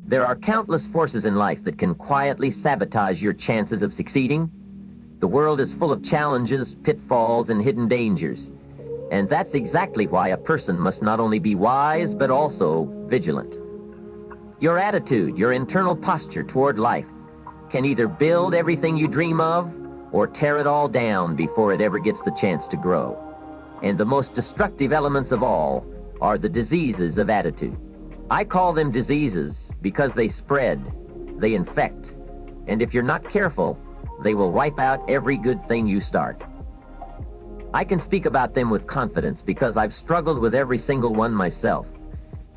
There are countless forces in life that can quietly sabotage your chances of succeeding. The world is full of challenges, pitfalls, and hidden dangers. And that's exactly why a person must not only be wise, but also vigilant. Your attitude, your internal posture toward life, can either build everything you dream of, or tear it all down before it ever gets the chance to grow. And the most destructive elements of all are the diseases of attitude. I call them diseases because they spread, they infect, and if you're not careful, they will wipe out every good thing you start. I can speak about them with confidence because I've struggled with every single one myself,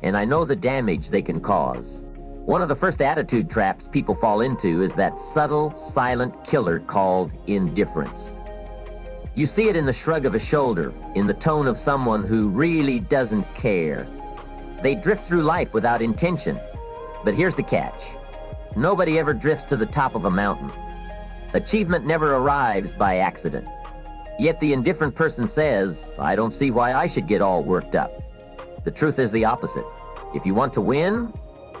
and I know the damage they can cause. One of the first attitude traps people fall into is that subtle, silent killer called indifference. You see it in the shrug of a shoulder, in the tone of someone who really doesn't care. They drift through life without intention. But here's the catch. Nobody ever drifts to the top of a mountain. Achievement never arrives by accident. Yet the indifferent person says, I don't see why I should get all worked up. The truth is the opposite. If you want to win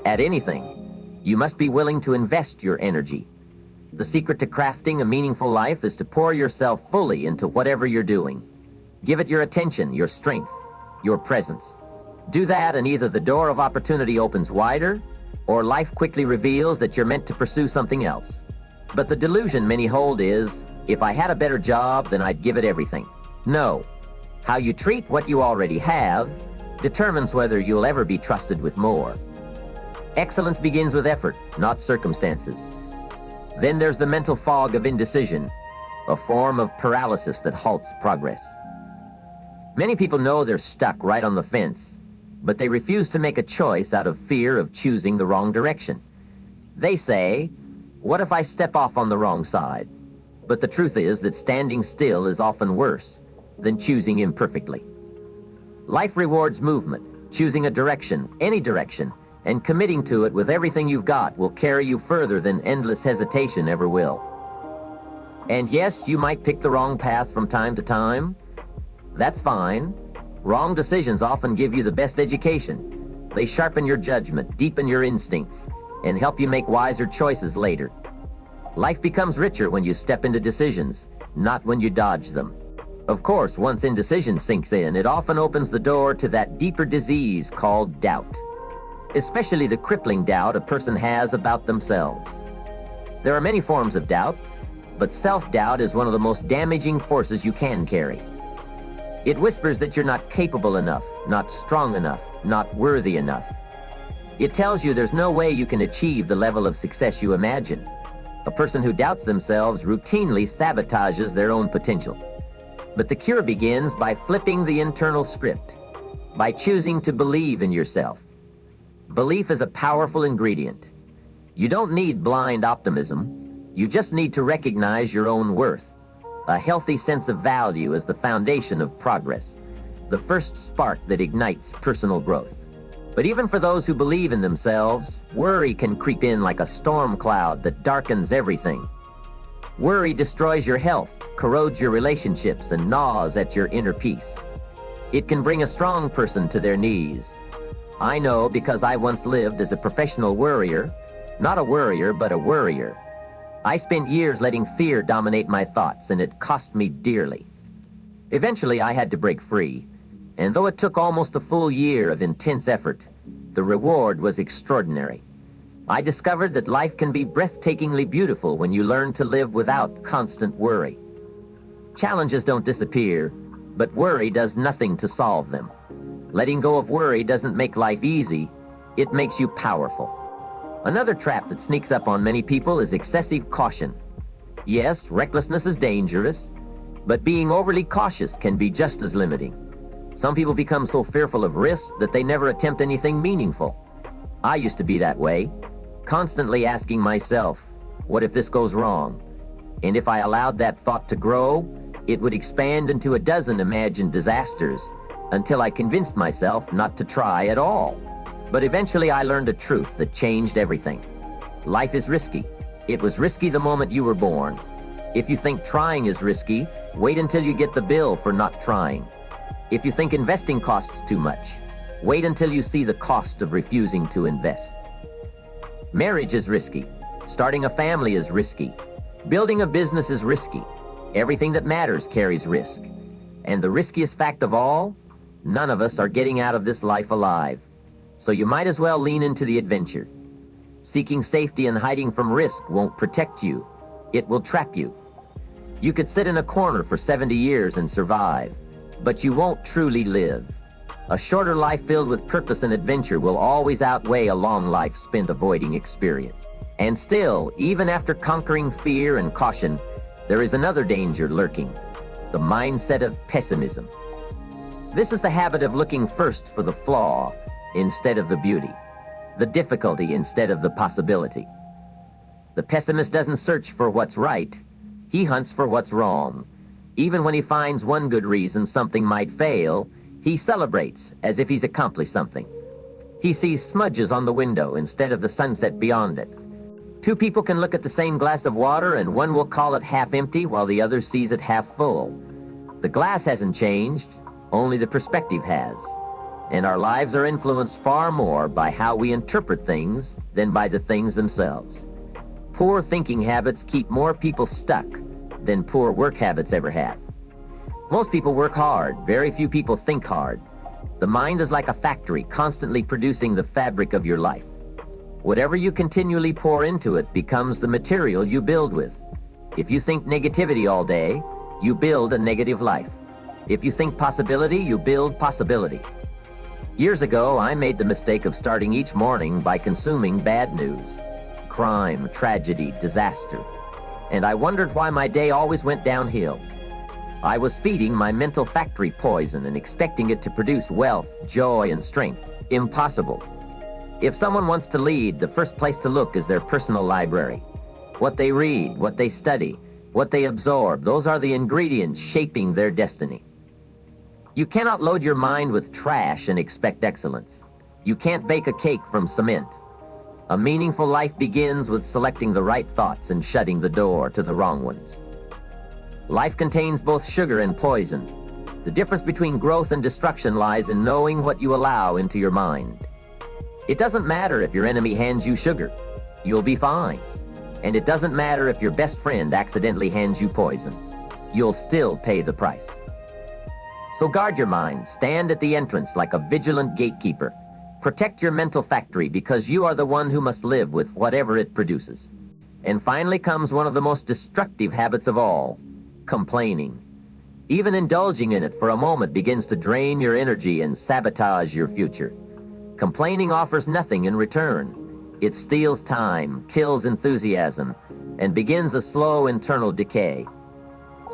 at anything, you must be willing to invest your energy. The secret to crafting a meaningful life is to pour yourself fully into whatever you're doing. Give it your attention, your strength, your presence. Do that and either the door of opportunity opens wider, or life quickly reveals that you're meant to pursue something else. But the delusion many hold is, if I had a better job, then I'd give it everything. No. How you treat what you already have determines whether you'll ever be trusted with more. Excellence begins with effort, not circumstances. Then there's the mental fog of indecision, a form of paralysis that halts progress. Many people know they're stuck right on the fence, but they refuse to make a choice out of fear of choosing the wrong direction. They say, what if I step off on the wrong side? But the truth is that standing still is often worse than choosing imperfectly. Life rewards movement. Choosing a direction, any direction, and committing to it with everything you've got will carry you further than endless hesitation ever will. And yes, you might pick the wrong path from time to time. That's fine. Wrong decisions often give you the best education. They sharpen your judgment, deepen your instincts, and help you make wiser choices later. Life becomes richer when you step into decisions, not when you dodge them. Of course, once indecision sinks in, it often opens the door to that deeper disease called doubt, especially the crippling doubt a person has about themselves. There are many forms of doubt, but self-doubt is one of the most damaging forces you can carry. It whispers that you're not capable enough, not strong enough, not worthy enough. It tells you there's no way you can achieve the level of success you imagine. A person who doubts themselves routinely sabotages their own potential. But the cure begins by flipping the internal script, by choosing to believe in yourself. Belief is a powerful ingredient. You don't need blind optimism. You just need to recognize your own worth. A healthy sense of value is the foundation of progress, the first spark that ignites personal growth. But even for those who believe in themselves, worry can creep in like a storm cloud that darkens everything. Worry destroys your health, corrodes your relationships, and gnaws at your inner peace. It can bring a strong person to their knees. I know because I once lived as a professional worrier, not a worrier, but a worrier. I spent years letting fear dominate my thoughts, and it cost me dearly. Eventually, I had to break free, and though it took almost a full year of intense effort, the reward was extraordinary. I discovered that life can be breathtakingly beautiful when you learn to live without constant worry. Challenges don't disappear, but worry does nothing to solve them. Letting go of worry doesn't make life easy, it makes you powerful. Another trap that sneaks up on many people is excessive caution. Yes, recklessness is dangerous, but being overly cautious can be just as limiting. Some people become so fearful of risk that they never attempt anything meaningful. I used to be that way, constantly asking myself, what if this goes wrong? And if I allowed that thought to grow, it would expand into a dozen imagined disasters until I convinced myself not to try at all. But eventually I learned a truth that changed everything. Life is risky. It was risky the moment you were born. If you think trying is risky, wait until you get the bill for not trying. If you think investing costs too much, wait until you see the cost of refusing to invest. Marriage is risky. Starting a family is risky. Building a business is risky. Everything that matters carries risk. And the riskiest fact of all, none of us are getting out of this life alive. So you might as well lean into the adventure. Seeking safety and hiding from risk won't protect you. It will trap you. You could sit in a corner for 70 years and survive, but you won't truly live. A shorter life filled with purpose and adventure will always outweigh a long life spent avoiding experience. And still, even after conquering fear and caution, there is another danger lurking, the mindset of pessimism. This is the habit of looking first for the flaw instead of the beauty, the difficulty instead of the possibility. The pessimist doesn't search for what's right, he hunts for what's wrong. Even when he finds one good reason something might fail, he celebrates as if he's accomplished something. He sees smudges on the window instead of the sunset beyond it. Two people can look at the same glass of water and one will call it half empty while the other sees it half full. The glass hasn't changed, only the perspective has. And our lives are influenced far more by how we interpret things than by the things themselves. Poor thinking habits keep more people stuck than poor work habits ever have. Most people work hard, very few people think hard. The mind is like a factory constantly producing the fabric of your life. Whatever you continually pour into it becomes the material you build with. If you think negativity all day, you build a negative life. If you think possibility, you build possibility. Years ago, I made the mistake of starting each morning by consuming bad news. Crime, tragedy, disaster. And I wondered why my day always went downhill. I was feeding my mental factory poison and expecting it to produce wealth, joy, and strength. Impossible. If someone wants to lead, the first place to look is their personal library. What they read, what they study, what they absorb, those are the ingredients shaping their destiny. You cannot load your mind with trash and expect excellence. You can't bake a cake from cement. A meaningful life begins with selecting the right thoughts and shutting the door to the wrong ones. Life contains both sugar and poison. The difference between growth and destruction lies in knowing what you allow into your mind. It doesn't matter if your enemy hands you sugar. You'll be fine. And it doesn't matter if your best friend accidentally hands you poison. You'll still pay the price. So guard your mind. Stand at the entrance like a vigilant gatekeeper. Protect your mental factory because you are the one who must live with whatever it produces. And finally comes one of the most destructive habits of all, complaining. Even indulging in it for a moment begins to drain your energy and sabotage your future. Complaining offers nothing in return. It steals time, kills enthusiasm, and begins a slow internal decay.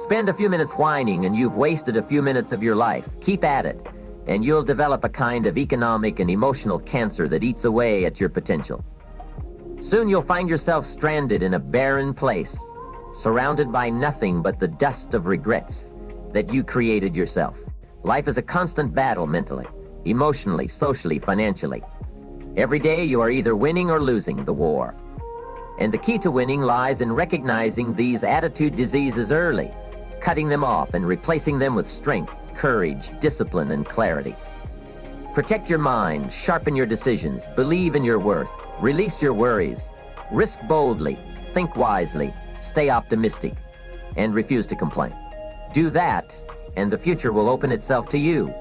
Spend a few minutes whining and you've wasted a few minutes of your life. Keep at it, and you'll develop a kind of economic and emotional cancer that eats away at your potential. Soon you'll find yourself stranded in a barren place, surrounded by nothing but the dust of regrets that you created yourself. Life is a constant battle mentally, emotionally, socially, financially. Every day you are either winning or losing the war. And the key to winning lies in recognizing these attitude diseases early, cutting them off and replacing them with strength, courage, discipline, and clarity. Protect your mind, sharpen your decisions, believe in your worth, release your worries, risk boldly, think wisely, stay optimistic, and refuse to complain. Do that, and the future will open itself to you.